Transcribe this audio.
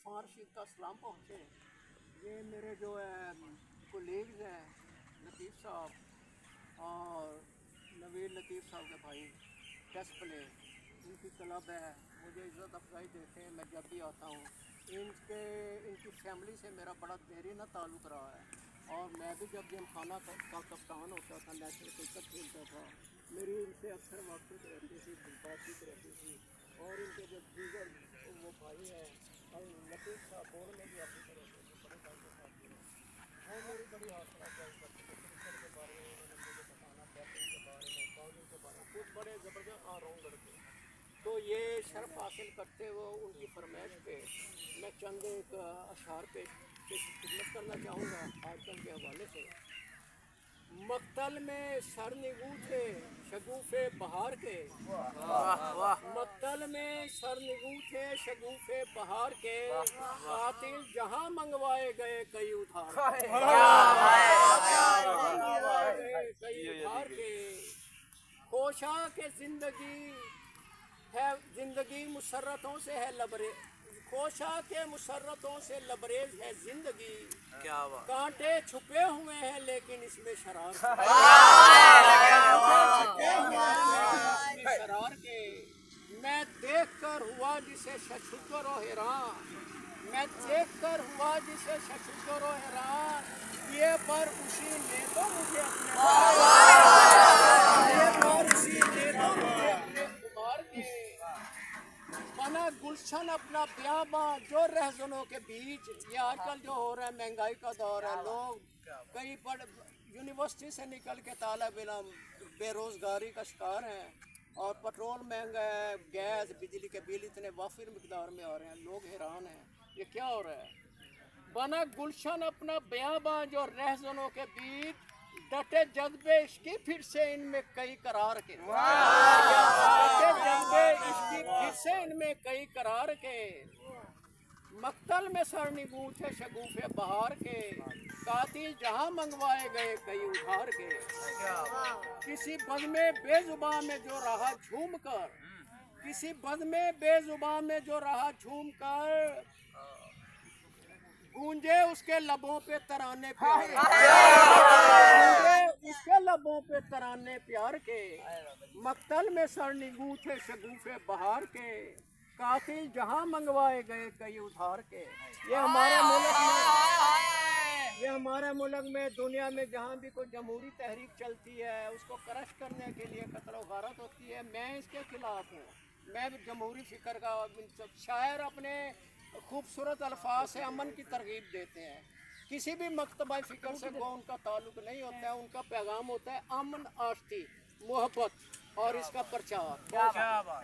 फारशीद का सलाम पहुँचे। ये मेरे जो है कोलीग्स हैं लतीफ़ साहब और नवीर लतीफ़ साहब के भाई चेस प्ले, इनकी क्लब है, मुझे इज़्ज़त अफजाई देते हैं मैं जब भी आता हूँ। इनकी फैमिली से मेरा बड़ा देरीना ताल्लुक़ रहा है और मैं भी जब जिम खाना का कप्तान होता था, नेशनल क्रिकेट खेलता था, मेरी इनसे अक्सर बातचीत रहती थी, बातचीत रहती थी। और इनके जो दीगर वो भाई हैं लतीफ़ साहब बोर्ड में भी आपकी तरह से बड़े भाई के साथ भी वो मेरी बड़ी हौसला अफजाई करते थे। क्रिकेट के बारे में उन्होंने मुझे बताना, बैटिंग के बारे में, बॉलिंग के बारे में, कुछ बड़े ज़बरदस्त ऑलराउंड लड़के। तो ये शर्फ हासिल करते हुए उनकी फरमाइश पे मैं चंद एक अशार पे खिदमत करना चाहूँगा आजकल के हवाले से। मक्तल में सर निगू थे शगुफ़े बहार के, मक्तल में सर निगू थे शगुफ़े बहार के, कातिल जहाँ मंगवाए गए कई उधार के। खोशा के जिंदगी मुसर्रतों से है लबरेज, खोशा के मुसर्रतों से लबरेज है जिंदगी, क्या कांटे छुपे हुए हैं लेकिन इसमें शरार के। मैं देख कर हुआ जिसे शशुकर और हैरान, मैं देख कर हुआ जिसे शशुकर और हैरान, ये पर उसी ने तो मुझे अपने बना गुलशन अपना ब्याबां जो रहजनों के बीच। ये आजकल जो हो रहा है महंगाई का दौर है, लोग कई बड़े यूनिवर्सिटी से निकल के तालिब इल्म बेरोज़गारी का शिकार हैं और पेट्रोल महंगा है, गैस बिजली के बिल इतने वाफिर मिकदार में आ रहे हैं, लोग हैरान हैं ये क्या हो रहा है। बना गुलशन अपना ब्याबां जो रहजनों के बीच, डटे जज्बे इसकी फिर से इनमें कई करार के, डटे जज्बे इसकी फिर से इनमें कई करार के। मक्तल में सर निगू थे शगुफ़े बहार के, कातिल जहाँ मंगवाए गए कई उधार के। किसी बद में बेजुबान में जो रहा झूम कर, किसी बद में बेजुबान में जो रहा झूम कर, गूंजे उसके लबों पे तराने प्यार, गूंजे उसके लबों पे तराने प्यार के। मक्तल में सर निगू थे शगुफ़े बहार के, कातिल जहाँ मंगवाए गए कई उधार के। ये हमारे मुल्क में दुनिया में जहाँ भी कोई जमहूरी तहरीक चलती है उसको क्रश करने के लिए कत्ल गारत होती है। मैं इसके खिलाफ हूँ। मैं जमहूरी फ़िक्र का शायर अपने खूबसूरत अल्फाज से अमन की तरगीब देते हैं, किसी भी मकतबा फ़िक्र से वो उनका ताल्लुक़ नहीं होता है, उनका पैगाम होता है अमन, आश्ती, मोहब्बत और इसका प्रचार। क्या बात।